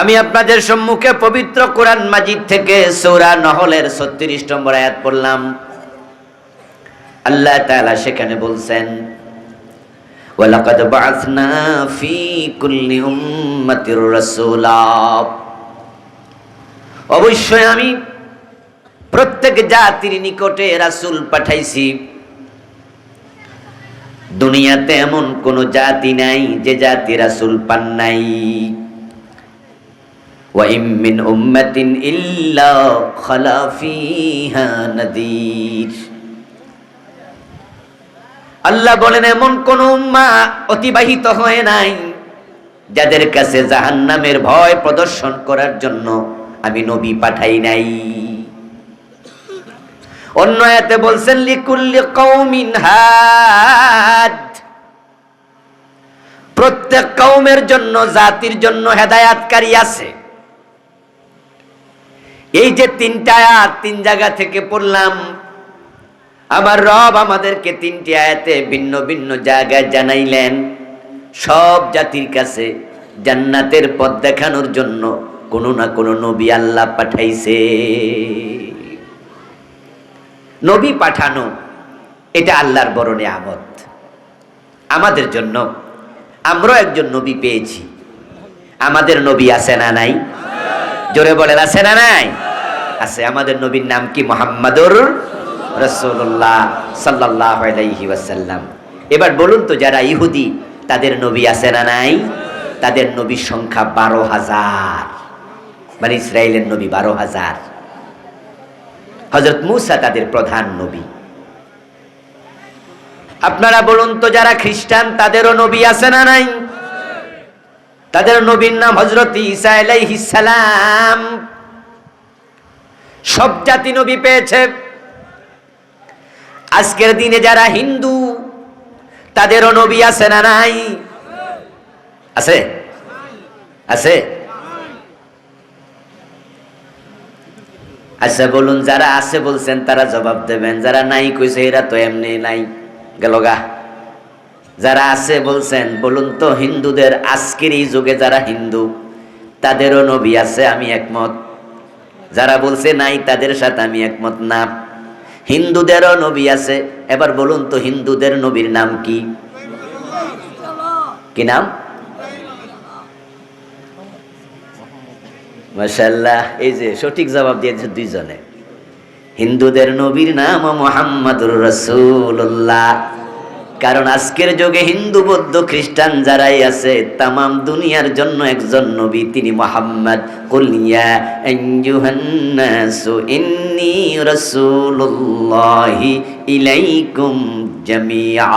আমি আপনাদের সম্মুখে পবিত্র কোরআন মাজিদ থেকে সূরা নহলের 36 নম্বর আয়াত পড়লাম। আল্লাহ তাআলা সেখানে বলছেন, ওয়ালাকাদ বাআসনা ফি কুল্লি উম্মাতির রাসূলা, অবশ্যই আমি প্রত্যেক জাতির নিকটে রাসূল পাঠাইছি। দুনিয়াতে এমন কোন জাতি নাই যে জাতি রাসূল পান নাই। ওয়া ইম মিন উম্মাতিন ইল্লা খালা ফিহা নাযীর। আল্লাহ বলেন, এমন কোন উম্মাহ অতিবাহিত হয় নাই যাদের কাছে জাহান্নামের ভয় প্রদর্শন করার জন্য আমি নবী পাঠাই নাই। অন্য আয়াতে বলছেন, লিকুল্লি কওমিন হাদ, প্রত্যেক কওমের জন্য, জাতির জন্য হেদায়েতকারী আছে। এই যে তিনটা আয়াত তিন জায়গা থেকে পড়লাম, আমার রব আমাদেরকে তিনটি আয়াতে ভিন্ন ভিন্ন জায়গায় জানাইলেন সব জাতির কাছে জান্নাতের পথ দেখানোর জন্য কোনো না কোনো নবী আল্লাহ পাঠাইছে। নবী পাঠানো এটা আল্লাহর বড় নিয়ামত আমাদের জন্য। আমরাও একজন নবী পেয়েছি। আমাদের নবী আছে না নাই? জোরে বলেন, আছে না নাই? আছে। আমাদের নবীর নাম কি? মুহাম্মাদুর রাসূলুল্লাহ সাল্লাল্লাহু আলাইহি ওয়াসাল্লাম। এবার বলুন তো, যারা ইহুদি তাদের নবী আছে না নাই? তাদের নবীর সংখ্যা 12,000। মানে ইসরায়েলের নবী 12,000। হযরত মূসা তাদের প্রধান নবী। আপনারা বলুন তো, যারা খ্রিস্টান তাদেরও নবী আছে না নাই? তাদের নবীর নাম হযরত ঈসা আলাইহিস সালাম। সব জাতি নবী পেয়েছে। আজকের দিনে যারা হিন্দু তাদেরও নবী আছে না নাই? আছে? আছে? আচ্ছা বলুন, যারা আছে বলছেন তারা জবাব দেবেন, যারা নাই কইছে এরা তো এমনি নাই গেলগা। যারা আছে বলছেন বলুন তো, হিন্দুদের আজকের এই যুগে যারা হিন্দু তাদেরও নবী আছে, আমি একমত। যারা বলছে নাই তাদের সাথে আমি একমত না। হিন্দুদেরও নবী আছে। এবার বলুন তো, হিন্দুদের নবীর নাম কি? কি নাম? মাশাআল্লাহ, এই যে সঠিক জবাব দিয়েছে দুইজনে। হিন্দুদের নবীর নাম মুহাম্মাদুর রাসূলুল্লাহ। কারণ আজকের যুগে হিন্দু বৌদ্ধ খ্রিস্টান যারাই আছে তামাম দুনিয়ার জন্য একজন নবী, তিনি মুহাম্মদ। কুল ইয়া আইয়ুহান নাসু ইন্নী রাসূলুল্লাহি ইলাইকুম জামিআ।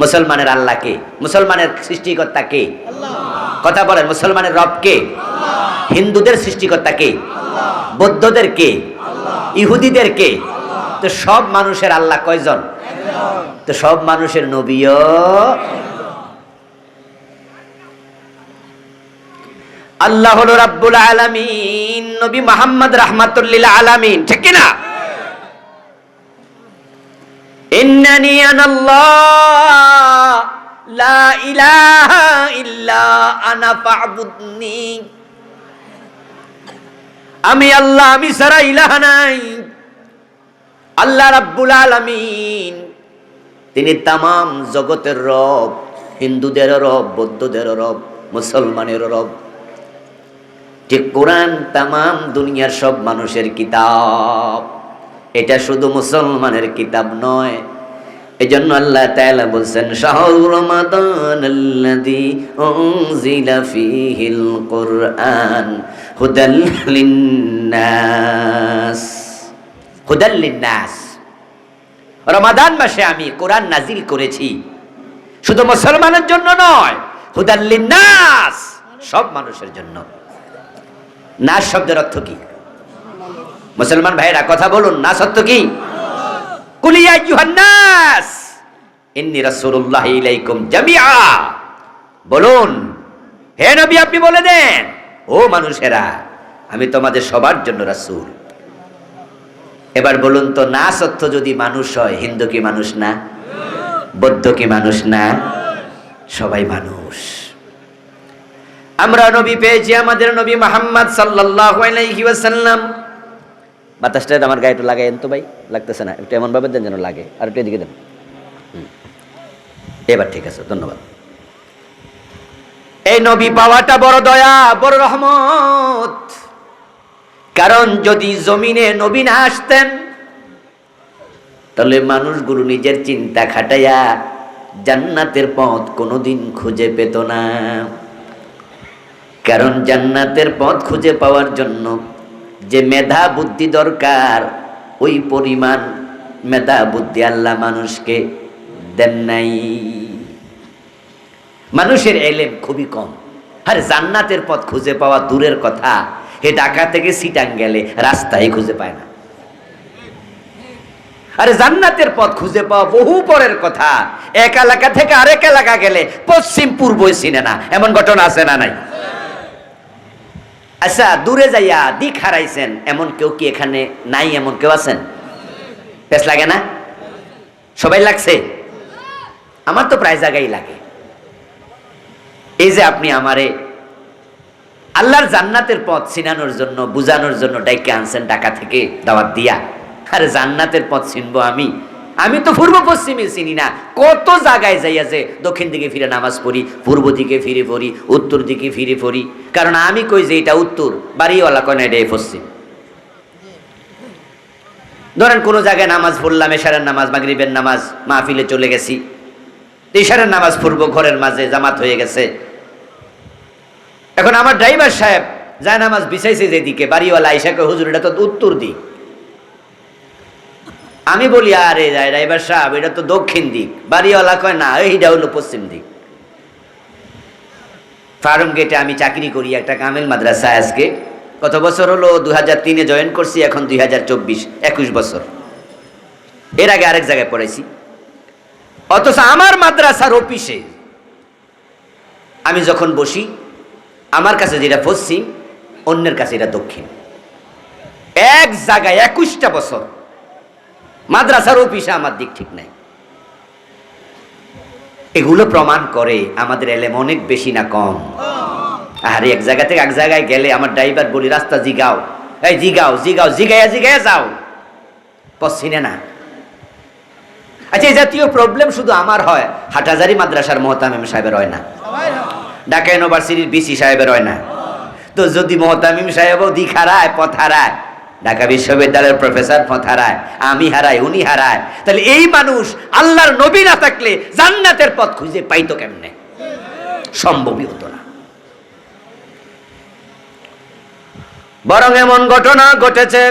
মুসলমানের আল্লাহ কে? মুসলমানের সৃষ্টিকর্তা কে? আল্লাহ। কথা বলেন, মুসলমানের রব কে? আল্লাহ। হিন্দুদের সৃষ্টিকর্তা কে? আল্লাহ। বৌদ্ধদের কে? আল্লাহ। ইহুদিদের কে? আল্লাহ। তো সব মানুষের আল্লাহ কয়জন? একজন। তো সব মানুষের নবীও আল্লাহ হলো রাব্বুল আলামিন। নবী মুহাম্মদ রাহমাতুল লিল আলামিন, ঠিক কি না? ইন্নানি আনাল্লাহ লা ইলাহা ইল্লা আনা ফা'বুদনি। আমি আল্লাহ, আমি ছাড়া ইলাহ নাই। আল্লাহ রাব্বুল আলামিন তিনি তামাম জগতের রব, হিন্দুদেরও রব, বৌদ্ধদেরও রব, মুসলমানেরও রব। ঠিক কোরআন তামাম দুনিয়ার সব মানুষের কিতাব, এটা শুধু মুসলমানের কিতাব নয়। এজন্য আল্লাহ তাআলা বলছেন, শাহরু রমাদানাল্লাযী উনজিলা ফীহিল কুরআন হুদাল লিন্নাস। হুদাল লিন্নাস, রমাদান মাসে আমি কোরআন নাজিল করেছি শুধু মুসলমানের জন্য নয়, হুদাল লিন্নাস, সব মানুষের জন্য। নাস শব্দের অর্থ কি? মুসলমান ভাইরা কথা বলুন, নাস অর্থ কি? কুল ইয়া আইয়ুহান নাস ইন্নী রাসূলুল্লাহি ইলাইকুম জামিআ। বলুন, হে নবী আপনি বলে দেন, ও মানুষেরা আমি তোমাদের সবার জন্য রাসূল। এবার বলুন তো, নাস অর্থ যদি মানুষ হয়, হিন্দু কি মানুষ না? বৌদ্ধ কি মানুষ না? সবাই মানুষ। আমরা নবী পেয়েছি আমাদের নবী মুহাম্মদ সাল্লাল্লাহু আলাইহি ওয়াসাল্লাম। বাতাসটা আমার গায়ে একটু লাগায়েন তো ভাই, লাগতেছে না, একটু এমন ভাবে দেন যেন লাগে, আর একটু এদিকে দেন। এবার ঠিক আছে, ধন্যবাদ। এই নবী পাওয়াটা বড় দয়া, বড় রহমত। কারণ যদি জমিনে নবী না আসতেন তাহলে মানুষগুলো নিজের চিন্তা খাটাইয়া জান্নাতের পথ কোনোদিন খুঁজে পেত না। কারণ জান্নাতের পথ খুঁজে পাওয়ার জন্য যে মেধা বুদ্ধি দরকার, ওই পরিমাণ মেধা বুদ্ধি আল্লাহ মানুষকে দেন নাই। মানুষের এলেম খুবই কম। আর জান্নাতের পথ খুঁজে পাওয়া দূরের কথা, হে ঢাকা থেকে সিটাং গেলে রাস্তায় খুঁজে পায় না। আরে জান্নাতের পথ খুঁজে পাওয়া বহু পরের কথা। এক এলাকা থেকে আরেক এলাকা গেলে পশ্চিম পূর্বই চিনে না, এমন ঘটনা আছে না নাই? আচ্ছা, দূরে যাইয়া দিক হারাইছেন এমন কেউ কি এখানে নাই? এমন কেউ আছেন? পেছ লাগে না? সবাই লাগছে? আমার তো প্রায় জায়গায় লাগে। এই যে আপনি আমারে আল্লাহর জান্নাতের পথ চিনানোর জন্য, বুঝানোর জন্য ডাইকে আনছেন ঢাকা থেকে দাওয়াত দিয়া। আরে জান্নাতের পথ চিনবো আমি তো পূর্ব পশ্চিমে চিনি না। কত জায়গায় যাইয়া যে দক্ষিণ দিকে ফিরে নামাজ পড়ি, পূর্ব দিকে ফিরে পড়ি, উত্তর দিকে ফিরে পড়ি। কারণ আমি কই যে এটা উত্তর, বাড়িওয়ালা কয় না এটা পশ্চিম। ধরেন কোনো জায়গায় নামাজ পড়লাম, এশারের নামাজ, মাগরিবের নামাজ, মাহফিলে চলে গেছি, এশারের নামাজ পড়বো, ঘরের মাঝে জামাত হয়ে গেছে। এখন আমার ড্রাইভার সাহেব যায় নামাজ বিছাইছে যেদিকে, বাড়িওয়ালা আইসাকে হুজুর এটা তো উত্তর দিক। আমি বলি আরে ড্রাইভার সাহেব এটা তো দক্ষিণ দিক। বাড়িওয়ালা কয় না, এইটা হলো পশ্চিম দিক। ফার্ম গেটে আমি চাকরি করি একটা কামেল মাদ্রাসা। আজকে কত বছর হলো? 2003-এ জয়েন করছি, এখন 2024, 21 বছর। এর আগে আরেক জায়গায় পড়াইছি। অথচ আমার মাদ্রাসার অফিসে আমি যখন বসি, আমার কাছে যেটা পশ্চিম, অন্যের কাছে এটা দক্ষিণ। এক জায়গায় 21টা বছর মাদ্রাসার অফিসে আমার দিক ঠিক নাই। এগুলো প্রমাণ করে আমাদের এলেম অনেক বেশি না কম। আর এক জায়গা থেকে এক জায়গায় গেলে আমার ড্রাইভার বলি রাস্তা জিগাও, এই জিগাও জিগাও, জিগাইয়া যাও, পশ্চিমে না। আচ্ছা, এই জাতীয় প্রবলেম শুধু আমার হয়? হাটহাজারী মাদ্রাসার মোহতামিম সাহেবের হয় না? ঢাকা ইউনিভার্সিটির বিসি সাহেবের হয় না? তো যদি মোহতামিম সাহেবও দিক হারায়, পথ হারায়, ঢাকা বিশ্ববিদ্যালয়ের প্রফেসর পথ হারায়, আমি হারাই, উনি হারায়, তাহলে এই মানুষ আল্লাহর নবী না থাকলে জান্নাতের পথ খুঁজে পাইতো কেমনে? সম্ভবই হতো না। বরং এমন ঘটনা ঘটেছে,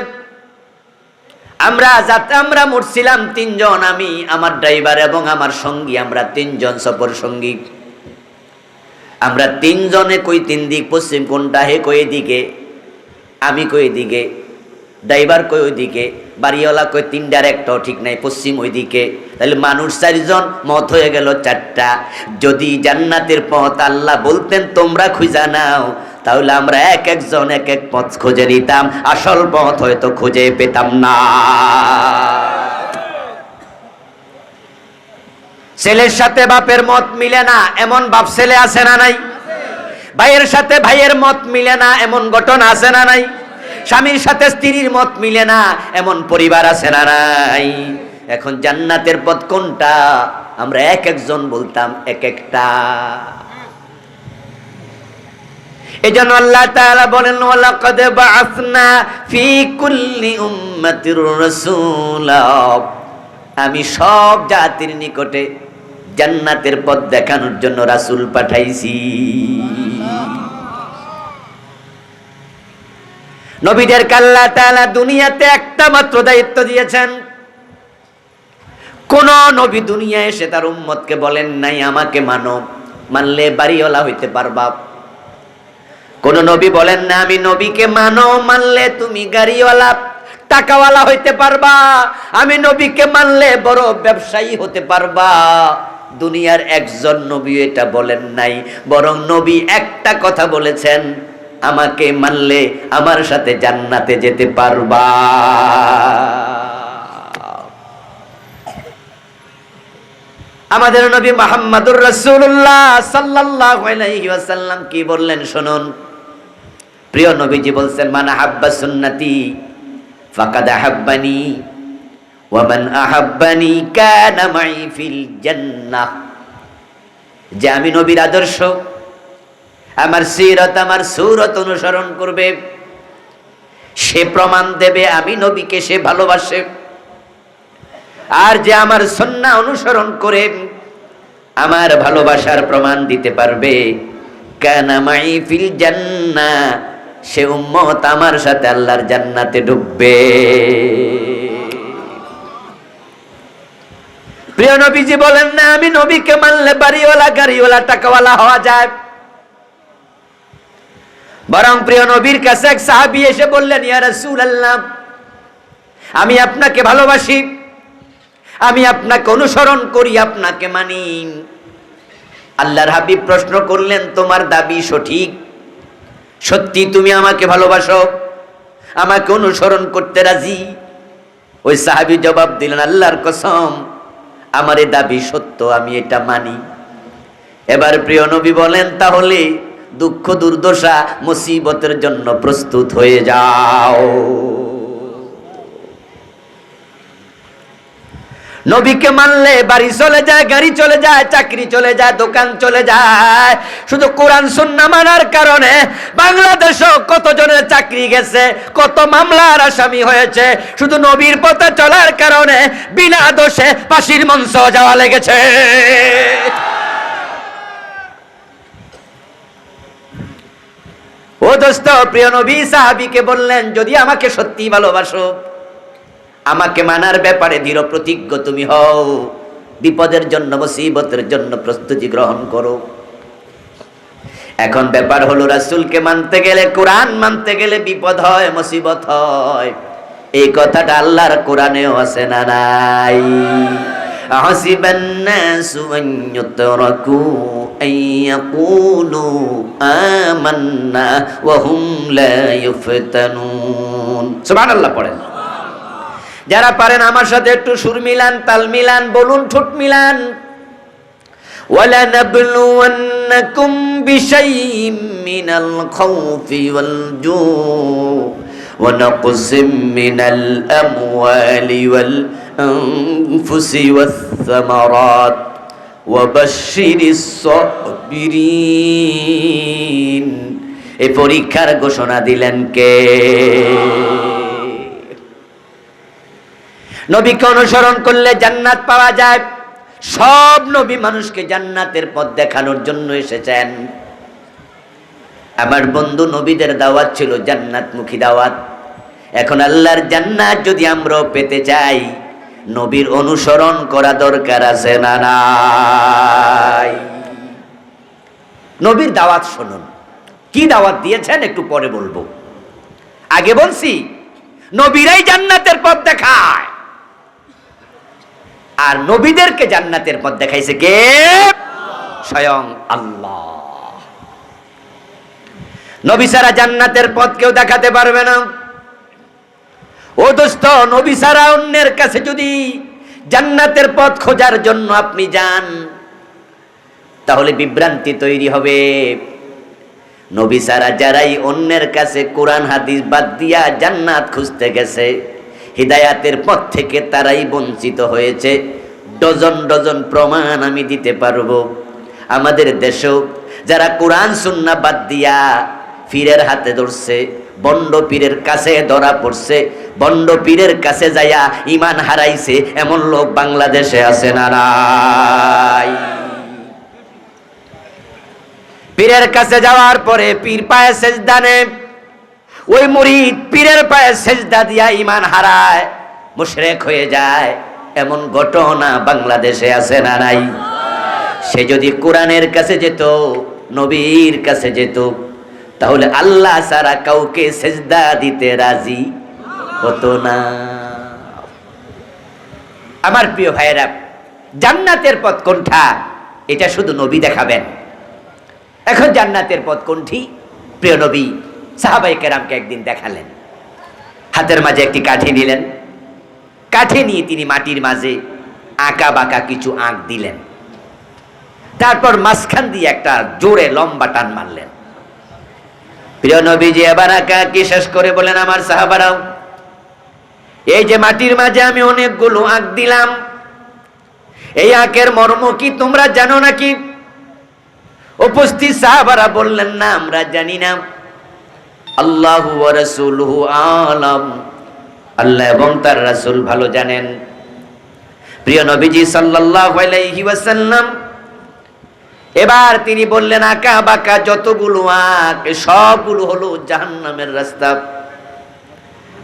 আমরা মরছিলাম 3 জন, আমি, আমার ড্রাইভার এবং আমার সঙ্গী, আমরা 3 জন সফর সঙ্গী। আমরা 3 জনে কই 3 দিক, পশ্চিম কোনটা, হে কই এদিকে, আমি কই এদিকে, ড্রাইভার কই ওইদিকে, বাড়িওয়ালা কই 3টার একটাও ঠিক নাই, পশ্চিম ওইদিকে। তাহলে মানুষ 4 জন, মত হয়ে গেল 4টা। যদি জান্নাতের পথ আল্লাহ বলতেন তোমরা খুঁজা নাও, তাহলে আমরা এক একজন এক এক পথ খুঁজে নিতাম, আসল পথ হয়তো খুঁজে পেতাম না। ছেলের সাথে বাপের মত মিলে না, এমন বাপ ছেলে আছে না নাই? ভাইয়ের সাথে ভাইয়ের মত মিলে না, এমন ঘটনা আছে না নাই? স্বামীর সাথে স্ত্রীর মত মিলে না, এমন পরিবার আছে না নাই? এখন জান্নাতের পথ কোনটা? আমরা এক একজন বলতাম এক একটা। এজন্য আল্লাহ তাআলা বলেন, ওয়ালাকাদ বাআসনা ফি কুল্লি উম্মাতির রাসূলা, আমি সব জাতির নিকটে জান্নাতের পথ দেখানোর জন্য রাসূল পাঠাইছি। নবীদেরকে আল্লাহ তাআলা দুনিয়াতে একটা মাত্র দায়িত্ব দিয়েছেন। কোন নবী দুনিয়ায় এসে তার উম্মতকে বলেন নাই আমাকে মানো, মানলে বাড়িওয়ালা হইতে পারবা। কোন নবী বলেন না আমি নবীকে মানো, মানলে তুমি গাড়িওয়ালা, টাকাওয়ালা হইতে পারবা। আমি নবীকে মানলে বড় ব্যবসায়ী হতে পারবা। দুনিয়ার একজন নবী এটা বলেন নাই, বরং নবী একটা কথা বলেছেন, আমাকে মানলে আমার সাথে জান্নাতে যেতে পারবা। আমাদের নবী মুহাম্মদুর রাসূলুল্লাহ সাল্লাল্লাহু আলাইহি ওয়াসাল্লাম কি বললেন শুনুন। প্রিয় নবীজি বলছেন, মান আহাব্বা সুন্নতি ফাকাদ আহাব্বানি ওয়া মান আহাব্বানি কানা মাই ফিল জান্নাহ। যে আমি নবীর আদর্শ, আমার সিরাত, আমার সূরত অনুসরণ করবে, সে প্রমাণ দেবে আমি নবীকে সে ভালোবাসে। আর যে আমার সুন্নাহ অনুসরণ করে আমার ভালোবাসার প্রমাণ দিতে পারবে, কানা মাই ফিল জান্নাহ, সে উম্মত আমার সাথে আল্লাহর জান্নাতে ঢুকবে। প্রিয় নবীজি বলেন না আমি নবীকে মানলে বাড়িওয়ালা গাড়িওয়ালা টাকাওয়ালা হওয়া যায়, বরং প্রিয় নবীর কাছে এক সাহাবী এসে বললেন, ইয়া রাসূলুল্লাহ, আমি আপনাকে ভালোবাসি, আমি আপনাকে অনুসরণ করি, আপনাকে মানি। আল্লাহর হাবিব প্রশ্ন করলেন, তোমার দাবি সঠিক? সত্যি তুমি আমাকে ভালোবাসো, আমাকে অনুসরণ করতে রাজি? ওই সাহাবী জবাব দিলেন, আল্লাহর কসম, আমার এই দাবি সত্য, আমি এটা মানি। এবার প্রিয় নবী বলেন, তাহলে দুঃখ দুর্দশা মুসিবতের জন্য প্রস্তুত হয়ে যাও। নবীকে মানলে বাড়ি চলে যায়, গাড়ি চলে যায়, চাকরি চলে যায়, দোকান চলে যায়। শুধু কোরআন সুন্নাহ মানার কারণে বাংলাদেশেও কতজনের চাকরি গেছে, কত মামলার আসামি হয়েছে। শুধু নবীর পথে চলার কারণে বিনা দোষে ফাঁসির মঞ্চ যাওয়া লেগেছে। ও দোস্ত, প্রিয় নবী সাহাবীকে বললেন, যদি আমাকে সত্যি ভালোবাসো, আমাকে মানার ব্যাপারে দৃঢ় প্রতিজ্ঞ তুমি হও, বিপদের জন্য মুসিবতের জন্য প্রস্তুতি গ্রহণ করো। এখন ব্যাপার হলো, রাসূলকে মানতে গেলে, কোরআন মানতে গেলে বিপদ হয়, মুসিবত হয়। এই কথাটা আল্লাহর কোরআনেও আছে না নাই? আহসিবান নাসু আন ইউতরাকু আন ইয়াকুলু আমান্না ওয়া হুম লা ইফতানুন। সুবহানাল্লাহ পড়েন। যারা পারেন আমার সাথে একটু সুর মিলান, তাল মিলান, বলুন ঠোঁট মিলান। ওয়ালা নাবলুওয়ান্নাকুম বিশাইইম মিনাল খাউফি ওয়াল জু ওয়া নাকসিম মিনাল আমওয়ালি ওয়াল আনফুসি ওয়াস সামারাত ওয়া বাশশিরিস সাবিরিন। এই পরীক্ষার ঘোষণা দিলেন কে? নবীকে অনুসরণ করলে জান্নাত পাওয়া যায়। সব নবী মানুষকে জান্নাতের পথ দেখানোর জন্য এসেছেন। আমার বন্ধু, নবীদের দাওয়াত ছিল জান্নাতমুখী দাওয়াত। এখন আল্লাহর জান্নাত যদি আমরাও পেতে চাই, নবীর অনুসরণ করা দরকার আছে না নাই? নবীর দাওয়াত শুনুন, কি দাওয়াত দিয়েছেন একটু পরে বলবো। আগে বলছি, নবীরাই জান্নাতের পথ দেখায়। আর নবীদেরকে জান্নাতের পথ দেখাইছে কে? স্বয়ং আল্লাহ। নবী ছাড়া জান্নাতের পথ কেউ দেখাতে পারবে না। ও দোস্ত, নবী ছাড়া অন্যের কাছে যদি জান্নাতের পথ খোঁজার জন্য আপনি যান, তাহলে বিভ্রান্তি তৈরি হবে। নবী ছাড়া যারাই অন্যের কাছে কোরআন হাদিস বাদ দিয়া জান্নাত খুঁজতে গেছে, হিদায়াতের পথ থেকে তারাই বঞ্চিত হয়েছে। ডজন ডজন প্রমাণ আমি দিতে পারবো। আমাদের দেশেও যারা কোরআন সুন্নাহ বাদ দিয়া পীরের হাতে ধরছে, বন্ড পীরের কাছে ধরা পড়ছে, বন্ড পীরের কাছে যাইয়া ঈমান হারাইছে, এমন লোক বাংলাদেশে আছে না নাই? পীরের কাছে যাওয়ার পরে পীর পায়ে সেজদা নেয়, ওই মুরিদ পীরের পায়ে সেজদা দিয়া ঈমান হারায়, মুশরিক হয়ে যায়। এমন ঘটনা বাংলাদেশে আছে না নাই? সে যদি কোরআনের কাছে যেত, নবীর কাছে যেত, তাহলে আল্লাহ ছাড়া কাউকে সেজদা দিতে রাজি হতো না। আমার প্রিয় ভাইয়েরা, জান্নাতের পথ কোনটা এটা শুধু নবী দেখাবেন। এখন জান্নাতের পথ কোনটি? প্রিয় নবী সাহাবায়ে কেরামকে একদিন দেখালেন। হাতের মাঝে একটি কাঠি নিলেন, কাঠি নিয়ে তিনি মাটির মাঝে আঁকা বাঁকা কিছু আঁক দিলেন। তারপর মাঝখান দিয়ে একটা জোরে লম্বা টান মারলেন। প্রিয় নবীজি এবার আঁকি শেষ করে বলেন, আমার সাহাবারাও, এই যে মাটির মাঝে আমি অনেকগুলো আঁক দিলাম, এই আঁকের মর্ম কি তোমরা জানো নাকি? উপস্থিত সাহাবারা বললেন, না, আমরা জানি না। আল্লাহু ওয়া রাসূলুহু আলাম, আল্লাহ এবং তার রাসূল ভালো জানেন। প্রিয় নবীজি সাল্লাল্লাহু আলাইহি ওয়াসাল্লাম এবার তিনি বললেন, আঁকা বাঁকা যতগুলো আঁক সবগুলো হলো জাহান্নামের রাস্তা,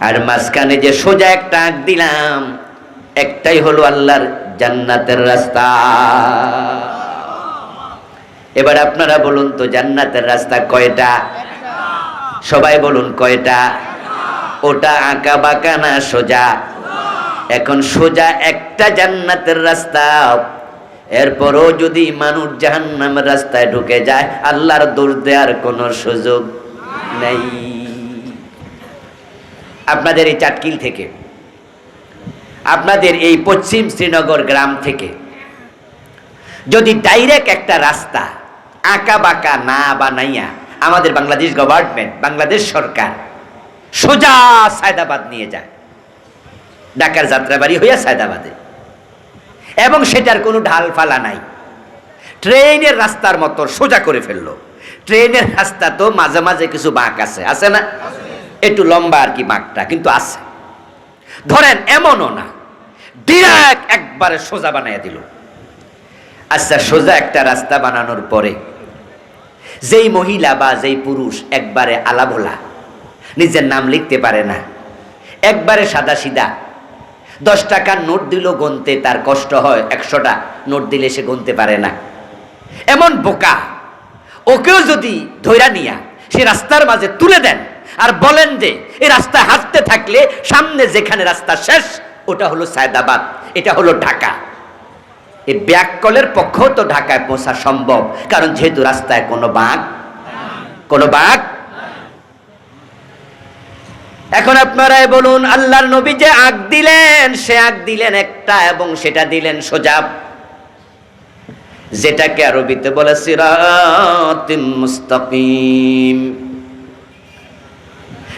আর মাঝখানে যে সোজা একটা আঁক দিলাম একটাই হলো আল্লাহর জান্নাতের রাস্তা। এবার আপনারা বলুন তো, জান্নাতের রাস্তা কয়টা? সবাই বলুন কয়টা? ওটা আঁকা বাঁকা না সোজা? এখন সোজা একটা জান্নাতের রাস্তা, এরপরও যদি মানুষ জাহান্নামের রাস্তায় ঢুকে যায় আল্লাহর দোষ দেওয়ার কোনো সুযোগ নেই। আপনাদের এই চাটকিল থেকে, আপনাদের এই পশ্চিম শ্রীনগর গ্রাম থেকে যদি ডাইরেক্ট একটা রাস্তা আঁকা বাঁকা না বানাইয়া আমাদের বাংলাদেশ গভর্নমেন্ট, বাংলাদেশ সরকার সোজা সায়দাবাদ নিয়ে যায়, ঢাকার যাত্রাবাড়ি হইয়া সায়দাবাদে, এবং সেটার কোনো ঢাল ফালা নাই, ট্রেনের রাস্তার মতো সোজা করে ফেললো। ট্রেনের রাস্তা তো মাঝে মাঝে কিছু বাঁক আছে, আছে না? একটু লম্বা আর কি বাঁকটা, কিন্তু আছে। ধরেন এমনও না, ডিরেক্ট একবারে সোজা বানাইয়া দিল। আচ্ছা, সোজা একটা রাস্তা বানানোর পরে যেই মহিলা বা যেই পুরুষ একবারে আলাভোলা, নিজের নাম লিখতে পারে না, একবারে সাদা সিধা, 10 টাকার নোট দিল গুনতে তার কষ্ট হয়, 100টা নোট দিলে সে গুনতে পারে না, এমন বোকা, ওকেও যদি ধৈরা নিয়া সে রাস্তার মাঝে তুলে দেন আর বলেন যে এই রাস্তায় হাঁটতে থাকলে সামনে যেখানে রাস্তা শেষ ওটা হলো সায়দাবাদ, এটা হলো ঢাকা, এই ব্যাককলের পক্ষেও তো ঢাকায় পৌঁছা সম্ভব, কারণ যেহেতু রাস্তায় কোনো বাঁক। এখন আপনারাই বলুন, আল্লাহর নবী যে আঁক দিলেন, সে আঁক দিলেন একটা এবং সেটা দিলেন সোজা, যেটাকে আরবিতে বলে সিরাতুল মুস্তাকিম,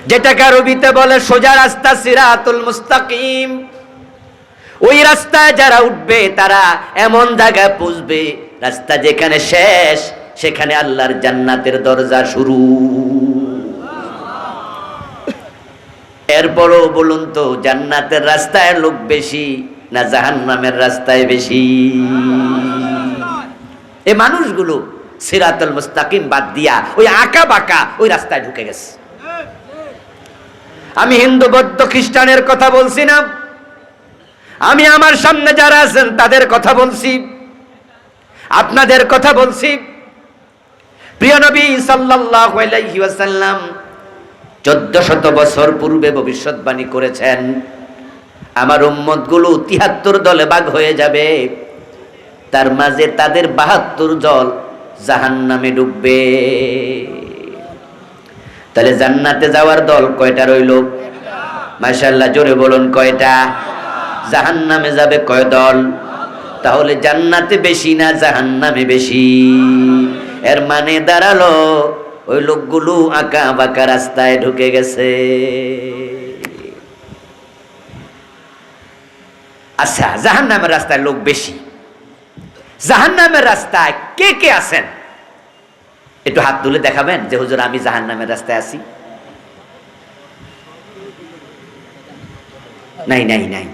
যেটাকে আরবিতে বলে সোজা রাস্তা, সিরাতুল মুস্তাকিম। ওই রাস্তায় যারা উঠবে তারা এমন জায়গায় পৌঁছবে, রাস্তা যেখানে শেষ সেখানে আল্লাহর জান্নাতের দরজা শুরু। এরপরও বলুন তো, জান্নাতের রাস্তায় লোক বেশি না জাহান্নামের রাস্তায় বেশি? এই মানুষগুলো সিরাতুল মুস্তাকিম বাদ দিয়া ওই আঁকা বাঁকা ওই রাস্তায় ঢুকে গেছে। আমি হিন্দু, বৌদ্ধ, খ্রিস্টানের কথা বলছি না, আমি আমার সামনে যারা আছেন তাদের কথা বলছি, আপনাদের কথা বলছি। প্রিয় নবী সাল্লাল্লাহু আলাইহি ওয়াসাল্লাম 1400 বছর পূর্বে ভবিষ্যৎবাণী করেছেন, আমার উম্মতগুলো 73 দলে ভাগ হয়ে যাবে, তার মাঝে তাদের 72 দল জাহান্নামে ডুববে। তাহলে জান্নাতে যাওয়ার দল কয়টা রইল? মাশাআল্লাহ, জোরে বলুন কয়টা? জাহান্নামে যাবে কয় দল? তাহলে জান্নাতে বেশি না জাহান্নামে বেশি? এর মানে দাঁড়ালো ওই লোকগুলো আঁকা বাঁকা রাস্তায় ঢুকে গেছে। আচ্ছা, জাহান্নামের রাস্তায় লোক বেশি, জাহান্নামের রাস্তায় কে কে আছেন একটু হাত তুলে দেখাবেন যে হুজুর আমি জাহান্নামের রাস্তায় আছি? নাই নাই নাই।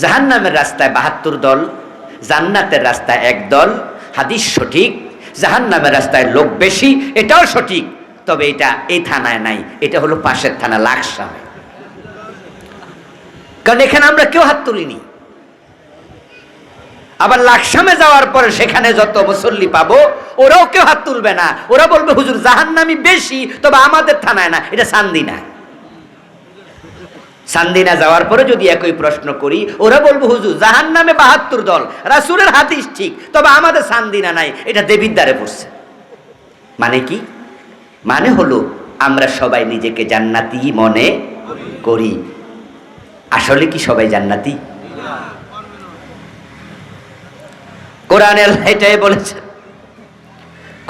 জাহান্নামের রাস্তায় 72 দল, জান্নাতের রাস্তায় 1 দল। হাদিস সঠিক, জাহান্নামের রাস্তায় লোক বেশি, এটাও সঠিক, তবে এটা এই থানায় নাই, এটা হলো পাশের থানা লাকসামে, কারণ এখানে আমরা কেউ হাত তুলিনি। আবার লাকসামে যাওয়ার পরে সেখানে যত মুসল্লি পাবো ওরাও কেউ হাত তুলবে না, ওরা বলবে হুজুর জাহান্নামী বেশি, তবে আমাদের থানায় না, এটা চান্দিনা। চান্দিনা যাওয়ার পরে যদি একই প্রশ্ন করি ওরা বলবো হুজুর জাহান্নামে 72 দল, রাসূলের হাদিস ঠিক, তবে আমাদের চান্দিনা নাই, এটা দেবিদ্বারে পড়ছে। মানে কি? মানে হলো আমরা সবাই নিজেকে জান্নাতি মনে করি, আসলে কি সবাই জান্নাতি? কোরআনে আল্লাহ এটাই বলেছেন,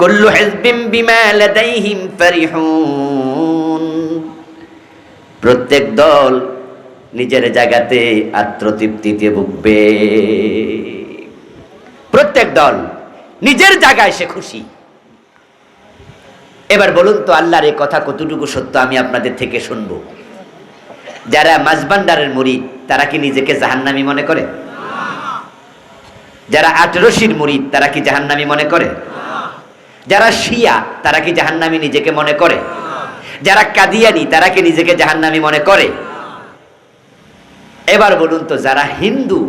কুল্লু হিজবিম বিমা লাদাইহিম ফারিহুন। প্রত্যেক দল নিজের জায়গাতে আত্মতৃপ্তিতে ভুগবে। প্রত্যেক দল নিজের জায়গায় সে খুশি। এবার বলুন তো আল্লাহর এই কথা কতটুকু সত্য আমি আপনাদের থেকে শুনবো। যারা মাঝবান্ডারের মুরিদ তারা কি নিজেকে জাহান্নামী মনে করে? যারা আটরশির মুরিদ তারা কি জাহান্নামী মনে করে? যারা শিয়া তারা কি জাহান্নামী নিজেকে মনে করে? যারা কাদিয়ানি তারা কি নিজেকে জাহান্নামী মনে করে? এবার বলুন তো যারা হিন্দু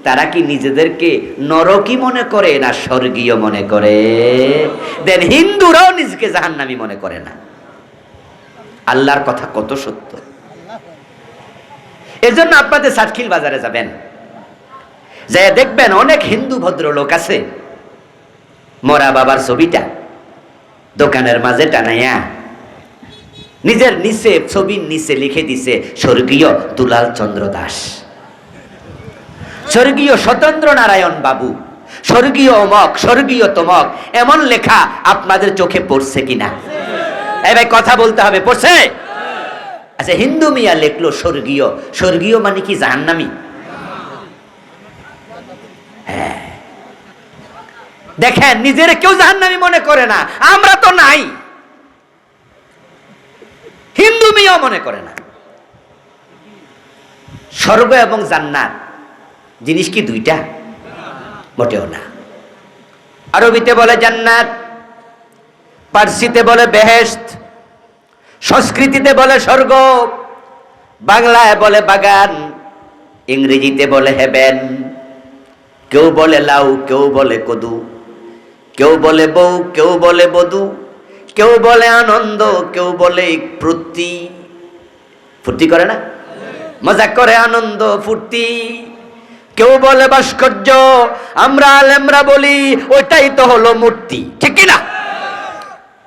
তারা কি নিজেদেরকে নরকী মনে করে না স্বর্গীয় মনে করে? দেন হিন্দুরাও নিজেকে জাহান্নামী মনে করে না। আল্লাহর কথা কত সত্য। এজন্য আপনাদের সাতখিল বাজারে যাবেন, যে দেখবেন অনেক হিন্দু ভদ্রলোক আছে মরা বাবার ছবিটা দোকানের মাঝে টানাইয়া নিজের নিচে ছবির নিচে লিখে দিছে স্বর্গীয় দুলাল চন্দ্র দাস, স্বর্গীয় সত্যেন্দ্র নারায়ণ বাবু, স্বর্গীয় অমক, স্বর্গীয় তমক। এমন লেখা আপনাদের চোখে পড়ছে কিনা? এই ভাই কথা বলতে হবে, পড়ছে? আচ্ছা হিন্দু মিয়া লেখলো স্বর্গীয়, স্বর্গীয় মানে কি জাহান্নামী? হ্যাঁ, দেখেন নিজের কেউ জাহান্নামী মনে করে না। আমরা তো নাই, হিন্দু মিয়াও মনে করে না। স্বর্গ এবং জান্নাত জিনিস কি দুইটা? মোটেও না। আরবিতে বলে জান্নাত, পার্সিতে বলে বেহেশত, সংস্কৃতিতে বলে স্বর্গ, বাংলায় বলে বাগান, ইংরেজিতে বলে হেভেন। কেউ বলে লাউ, কেউ বলে কদু, কেউ বলে বউ, কেউ বলে বধূ, কেউ বলে আনন্দ, কেউ বলে ফুর্তি। ফুর্তি করে না? মজা করে, আনন্দ ফুর্তি। কেউ বলে ভাস্কর্য, আমরা আলেমরা বলি ওইটাই তো হলো মূর্তি। ঠিক কি না?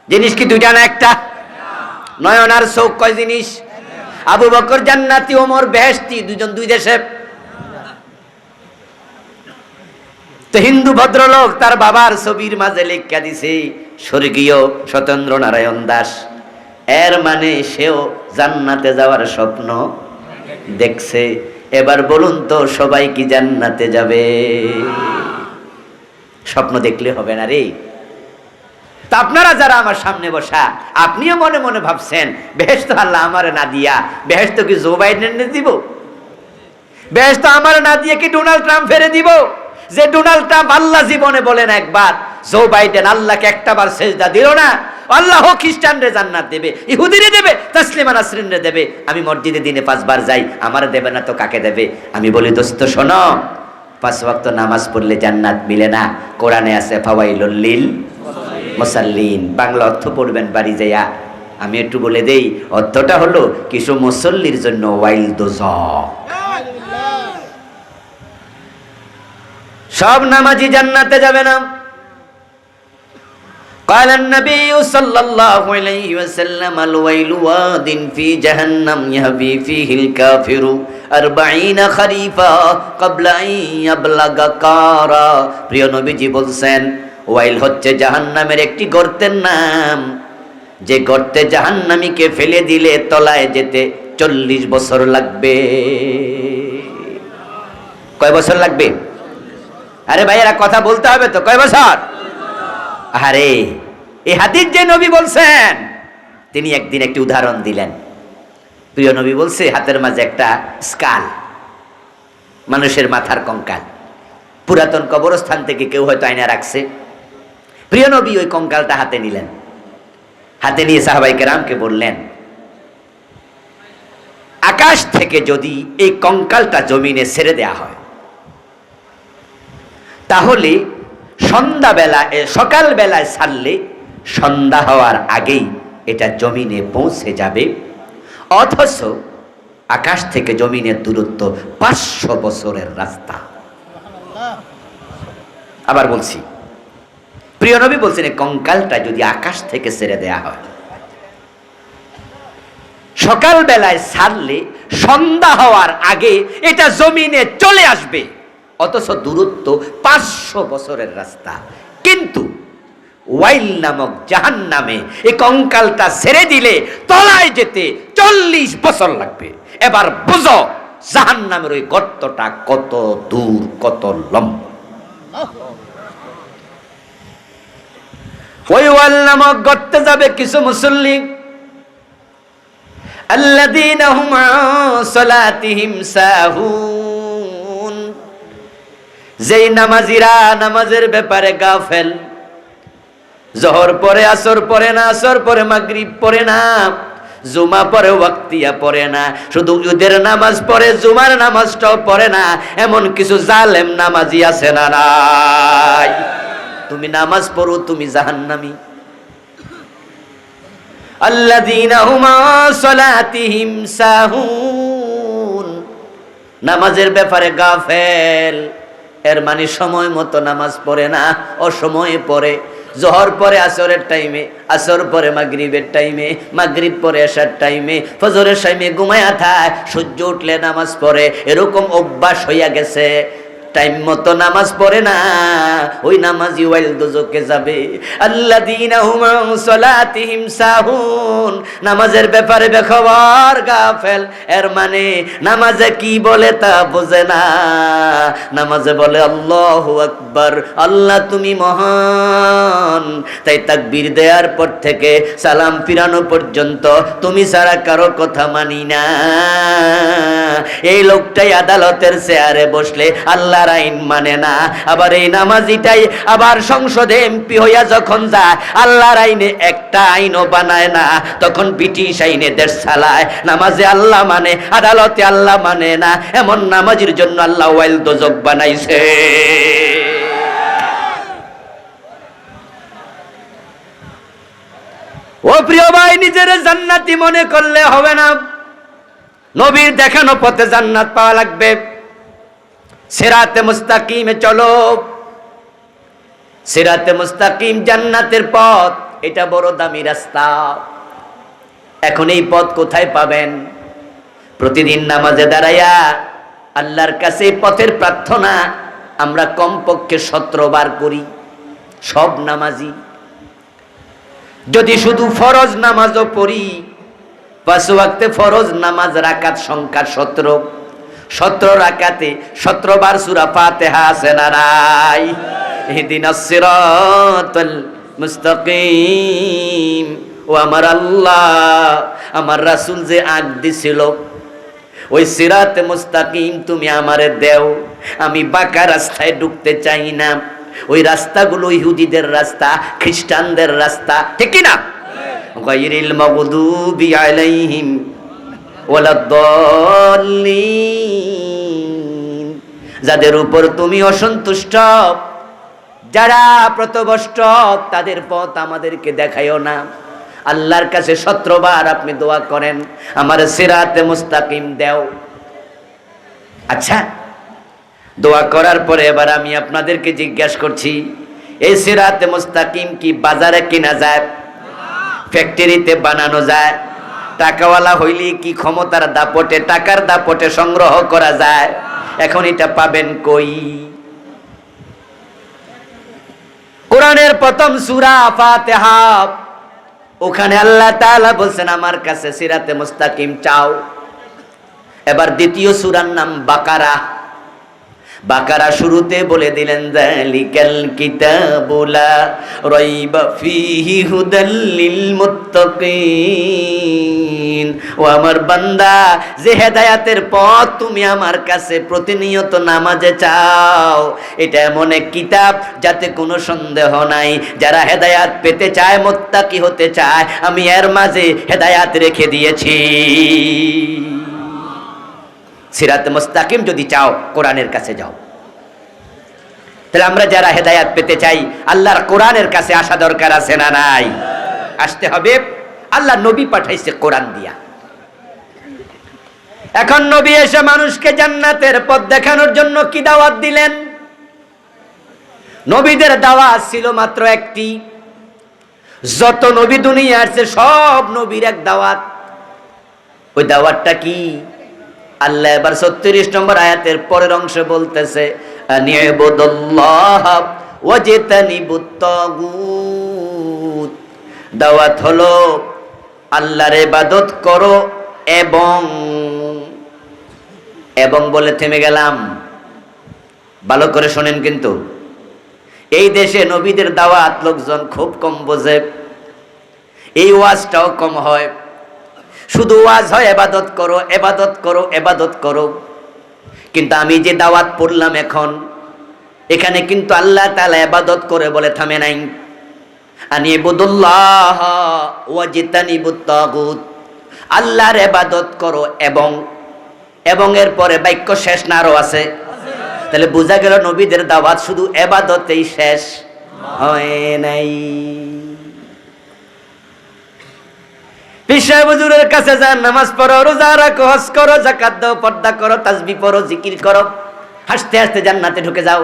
জিনিস কি দুইটা না একটা? নয়ন আর চোখ কয় জিনিস? আবু বকর জান্নাতি, ওমর বেহেশতি, দুজন দুই দেশে। তো হিন্দু ভদ্রলোক তার বাবার ছবির মাঝে লেখা দিছে স্বর্গীয় সত্যেন্দ্র নারায়ণ দাস। এর মানে সেও জান্নাতে যাওয়ার স্বপ্ন দেখছে। এবার বলুন তো সবাই কি জান্নাতে যাবে? স্বপ্ন দেখলে হবে না রে। তা আপনারা যারা আমার সামনে বসা, আপনিও মনে মনে ভাবছেন বেহেশত আল্লাহ আমারে না দিয়া, বেহেশত কি জো বাইডেন দিব? বেহেশত আমারে না দিয়ে কি ডোনাল্ড ট্রাম্প ফেরে দিব? যে ডোনাল্ড ট্রাম্প আল্লাহ জীবনে বলেন একবার, জো বাইডেন আল্লাহকে একটা বার সেজদা দিল না। আল্লাহ খ্রিস্টানরে জান্নাত দেবে, ইহুদিরে দেবে, তাসলিমা নাসরিনরে দেবে। আমি মসজিদে দিনে 5 বার যাই, আমারে দেবে না তো কাকে দেবে? আমি বলি দোস্ত শোনো, 5 ওয়াক্ত নামাজ পড়লে জান্নাত মিলে না। কোরআনে আছে ফাওয়াইলুল লিল মুসাল্লিন। বাংলা অর্থ পড়বেন বাড়ি যাইয়া। আমি একটু বলে দেই, অর্থটা হলো কিছু মুসল্লির জন্য ওয়াইল দোজখ। সব নামাজি জান্নাতে যাবে না। قال النبي صلى الله عليه وسلم الويل واد في جهنم يهوي فيه الكافر 40 خريفا قبل أن يبلغ قارا। প্রিয় নবীজি বলছেন ওয়াইল হচ্ছে জাহান্নামের একটি গর্তের নাম, যে গর্তে জাহান্নামীকে ফেলে দিলে তলায় যেতে 40 বছর লাগবে। কয় বছর লাগবে? আরে ভাইয়েরা কথা বলতে হবে তো, কয় বছর? আরে এই হাদিস যে নবী বলছেন, তিনি একদিন একটি উদাহরণ দিলেন। প্রিয় নবী বলছে হাতের মাঝে একটা স্কাল, মানুষের মাথার কঙ্কাল, পুরাতন কবরস্থান থেকে কেউ হয়তো আয়না রাখছে। প্রিয় নবী ওই কঙ্কালটা হাতে নিলেন, হাতে নিয়ে সাহাবায়ে কেরামকে বললেন, আকাশ থেকে যদি এই কঙ্কালটা জমিনে ছেড়ে দেয়া হয়, তাহলে সকাল বেলায় ছাড়লে সন্ধ্যা হওয়ার আগেই এটা জমিনে পৌঁছে যাবে। অথচ আকাশ থেকে জমিনের দূরত্ব 500 বছরের রাস্তা। আবার বলছি, প্রিয় নবী বলছেন কঙ্কালটা যদি আকাশ থেকে ছেড়ে দেয়া হয়, সকাল বেলায় ছাড়লে সন্ধ্যা হওয়ার আগে এটা জমিনে চলে আসবে। অথচ দূরত্ব 500 বছরের রাস্তা। কিন্তু ওয়াইল নামক জাহান্নামে এই কঙ্কালটা ছেড়ে দিলে তলায় যেতে 40 বছর লাগবে। এবার বুঝো জাহান্নামের ওই গর্তটা কত দূর, কত লম্বা। ওই ওয়াইল নামক গর্তে যাবে কিছু মুসল্লি, আল্লাযীনা হুম আন সালাতিহিম সাহুন, যেই নামাজিরা নামাজের ব্যাপারে গাফেল, জোহর পরে আসর পরে না, আসর পরে মাগরিব পরে না, জুমা পরে ওয়াক্তিয়া পরে না, শুধু ঈদের নামাজ পড়ে, জুমার নামাজটাও পড়ে না, এমন কিছু জালেম নামাজি আছে না নাই? তুমি নামাজ পড়ো, তুমি জাহান্নামী। আল্লাযীনা হুম আন সালাতিহিম সাহুন, নামাজের ব্যাপারে গাফেল, এর মানে সময় মতো নামাজ পড়ে না, অসময়ে পড়ে। জোহর পরে আসরের টাইমে, আসর পরে মাগরিবের টাইমে, মাগরিব পরে এশার টাইমে, ফজরের টাইমে ঘুমায়া থাকে, সূর্য উঠলে নামাজ পড়ে, এরকম অভ্যাস হইয়া গেছে। টাইম মতো নামাজ পড়ে না, ওই নামাজি ওয়াইল দোজকে যাবে। আল্লাযীনা হুম আন সালাতিহিম সাহুন, নামাজের ব্যাপারে বেখবর গাফেল, এর মানে নামাজে কি বলে তা বোঝে না। নামাজে বলে আল্লাহু আকবার, আল্লাহ তুমি মহান, তাই তাকবীর দেওয়ার পর থেকে সালাম ফিরানো পর্যন্ত তুমি ছাড়া কারো কথা মানি না। এই লোকটাই আদালতের চেয়ারে বসলে আল্লাহর আইন মানে না। আবার এই নামাজিটাই আবার সংসদে এমপি হইয়া যখন যায়, আল্লাহর আইনে একটা আইনও বানায় না, তখন ব্রিটিশ আইনে দেশ চালায়। নামাজে আল্লাহ মানে, আদালতে আল্লাহ মানে না, এমন নামাজির জন্য আল্লাহ ওয়াইল দোজক বানাইছে। ও প্রিয় ভাই, নিজের জান্নাতি মনে করলে হবে না, নবীর দেখানো পথে জান্নাত পাওয়া লাগবে। সিরাতে মুস্তাকিমে চলো। সিরাতে মুস্তাকিম জান্নাতের পথ, এটা বড় দামি রাস্তা। এখন এই পথ কোথায় পাবেন? প্রতিদিন নামাজে দাঁড়াইয়া আল্লাহর কাছে পথের প্রার্থনা আমরা কমপক্ষে 17 বার করি, সব নামাজি। যদি শুধু ফরজ নামাজও পড়ি, 5 ওয়াক্তে ফরজ নামাজ রাকাত সংখ্যা 17, 17 রাকাতে 17 বার সূরা ফাতিহা আছে না নাই? ইহদিনাস সিরাতাল মুস্তাকিম। ও আমার আল্লাহ, আমার রাসূল যে আগ দিছিল, ওই সিরাতে মুস্তাকিম তুমি আমারে দেও। আমি বাঁকা রাস্তায় ঢুকতে চাই না। ওই রাস্তাগুলো ইহুদিদের রাস্তা, খ্রিস্টানদের রাস্তা, ঠিক কি না? গায়রিল মাগদুবি আলাইহিম ওয়ালাদ-দাল্লিন, যাদের উপর তুমি অসন্তুষ্ট, যারা পথভ্রষ্ট, তাদের পথ আমাদেরকে দেখাইও না। আল্লাহর কাছে 17 বার আপনি দোয়া করেন, আমার সিরাতে মুস্তাকিম দেও। আচ্ছা, দোয়া করার পরে এবার আমি আপনাদেরকে জিজ্ঞাসা করছি, এই সিরাতে মুস্তাকিম কি বাজারে কিনা যায়? ফ্যাক্টরিতে বানানো যায়? টাকাওয়ালা হইলে কি ক্ষমতার দাপটে, টাকার দাপটে সংগ্রহ করা যায়? এখন এটা পাবেন কই? কোরআনের প্রথম সূরা ফাতিহা, ওখানে আল্লাহ তাআলা বলছেন আমার কাছে সিরাতে মুস্তাকিম চাও। এবার দ্বিতীয় সূরার নাম বাকারা। বাকারা শুরুতে বলে দিলেন যালিকাল কিতাবু লা রাইবা ফীহি হুদাল লিল মুত্তাকিন। ও আমার বান্দা, যে হেদায়েতের পথ তুমি আমার কাছে প্রতিনিয়ত নামাজে চাও, এটা এমন এক কিতাব যাতে কোনো সন্দেহ নাই। যারা হেদায়েত পেতে চায়, মুত্তাকি হতে চায়, আমি এর মাঝে হেদায়েত রেখে দিয়েছি। সিরাতে মুস্তাকিম যদি চাও, কোরআনের কাছে যাও। তাহলে আমরা যারা হেদায়েত পেতে চাই, আল্লাহর কোরআনের কাছে আসা দরকার আছে না নাই? আসতে হবে। আল্লাহ নবী পাঠাইছে কোরআন দিয়া। এখন নবী এসে মানুষকে জান্নাতের পথ দেখানোর জন্য কি দাওয়াত দিলেন? নবীদের দাওয়াত ছিল মাত্র একটি। যত নবী দুনিয়া আসছে, সব নবীর এক দাওয়াত। ওই দাওয়াতটা কি? আল্লাহ এবার 36 নম্বর আয়াতের পরের অংশে বলতেছে, আনি'বুদুল্লাহ ওয়াজতানিবুত তাগুত, দাওয়াত হলো আল্লাহর ইবাদত করো এবং বলে থেমে গেলাম। ভালো করে শোনেন, কিন্তু এই দেশে নবীদের দাওয়াত লোকজন খুব কম বোঝে, এই ওয়াজটাও কম হয়। শুধু ওয়াজ হয় ইবাদত করো, ইবাদত করো, ইবাদত করো। কিন্তু আমি যে দাওয়াত পড়লাম এখন, এখানে কিন্তু আল্লাহ তাআলা ইবাদত করে বলে থামে নাই। আনিবুদুল্লাহ ওয়াজতানিবুত তাগুত, আল্লাহর ইবাদত করো এবং এর পরে বাক্য শেষ না আরো আছে? তাহলে বোঝা গেল নবীদের দাওয়াত শুধু ইবাদতেই শেষ হয় নাই। পিশাব হুজুরের কাছে যান, নামাজ পড়ো, রোজা রাখো, হজ করো, যাকাত দাও, পর্দা করো, তাসবিহ পড়ো, জিকির করো, হাসতে হাসতে জান্নাতে ঢুকে যাও।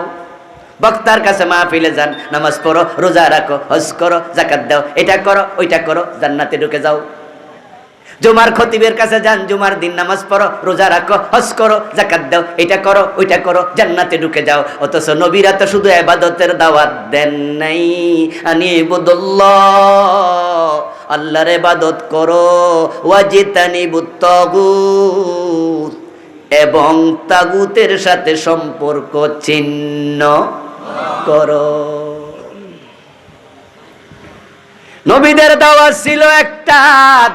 বক্তার কাছে মাহফিলে যান, নামাজ পড়ো, রোজা রাখো, হজ করো, যাকাত দাও, এটা করো, ওইটা করো, জান্নাতে ঢুকে যাও। জুমার খতিবের কাছে যান, জুমার দিন নামাজ পড়ো, রোজা রাখো, হজ করো, যাকাত দাও, এটা করো, ওইটা করো, জান্নাতে ঢুকে যাও। অথচ নবীরা তো শুধু ইবাদতের দাওয়াত দেন নাই। আনিবুদুল্লাহ, আল্লাহর ইবাদত করো, ওয়াজতানিবুত তাগুত, এবং তাগুতের সাথে সম্পর্ক ছিন্ন করো। নবীদের দাওয়াত ছিল একটা,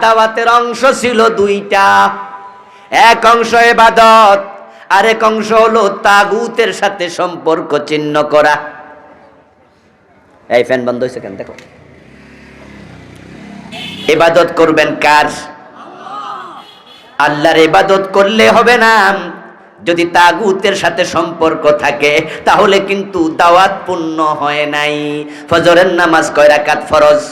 দাওয়াতের অংশ ছিল দুইটা। এক অংশ ইবাদত, আরেক অংশ হলো তাগুতের সাথে সম্পর্ক ছিন্ন করা। এই ফ্যান বন্ধ হয়েছে কেন? দেখো, ইবাদত করবেন কার? আল্লাহর ইবাদত করলে হবে না, যদি তাগুতের সাথে সম্পর্ক থাকে তাহলে কিন্তু দাওয়াত পূর্ণ হয় নাই। ফজরের নামাজ কয় রাকাত ফরজ?